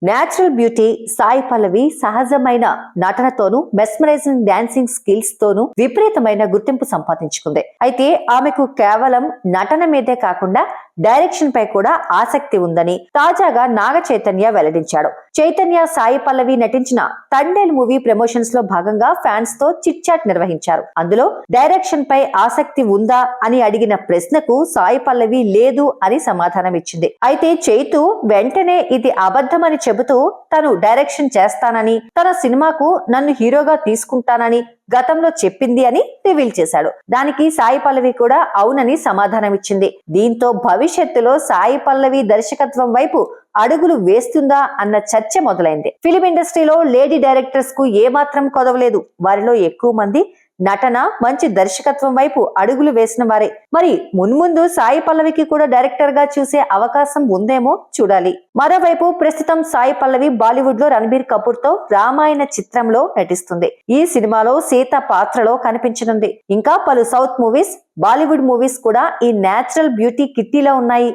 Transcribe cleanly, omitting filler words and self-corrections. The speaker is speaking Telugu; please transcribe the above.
నేచురల్ బ్యూటీ సాయి పల్లవి సహజమైన నటనతోనూ మెస్మరైజింగ్ డాన్సింగ్ స్కిల్స్ తోనూ విపరీతమైన గుర్తింపు సంపాదించుకుంది. అయితే ఆమెకు కేవలం నటన మీదే కాకుండా డైరెక్షన్ పై కూడా ఆసక్తి ఉందని తాజాగా నాగ చైతన్య వెల్లడించాడు. చైతన్య సాయి పల్లవి నటించిన తండేల్ మూవీ ప్రమోషన్స్ లో భాగంగా ఫ్యాన్స్ తో చిట్ చాట్ నిర్వహించారు. అందులో డైరెక్షన్ పై ఆసక్తి ఉందా అని అడిగిన ప్రశ్నకు సాయి పల్లవి లేదు అని సమాధానం ఇచ్చింది. అయితే చైతు వెంటనే ఇది అబద్ధమని చెబుతూ తను డైరెక్షన్ చేస్తానని, తన సినిమాకు నన్ను హీరోగా తీసుకుంటానని గతంలో చెప్పింది అని రివీల్ చేశాడు. దానికి సాయి పల్లవి కూడా అవునని సమాధానం ఇచ్చింది. దీంతో భవిష్యత్తులో సాయి పల్లవి దర్శకత్వం వైపు అడుగులు వేస్తుందా అన్న చర్చ మొదలైంది. ఫిలిం ఇండస్ట్రీలో లేడీ డైరెక్టర్స్ కు ఏమాత్రం కొదవలేదు. వారిలో ఎక్కువ మంది నటన, మంచి దర్శకత్వం వైపు అడుగులు వేసిన వారే. మరి మున్ముందు సాయి పల్లవికి కూడా డైరెక్టర్ గా చూసే అవకాశం ఉందేమో చూడాలి. మరోవైపు ప్రస్తుతం సాయి పల్లవి బాలీవుడ్ లో రణబీర్ కపూర్ తో రామాయణ చిత్రంలో నటిస్తుంది. ఈ సినిమాలో సీత పాత్రలో కనిపించనుంది. ఇంకా పలు సౌత్ మూవీస్, బాలీవుడ్ మూవీస్ కూడా ఈ నేచురల్ బ్యూటీ కిట్టీలో ఉన్నాయి.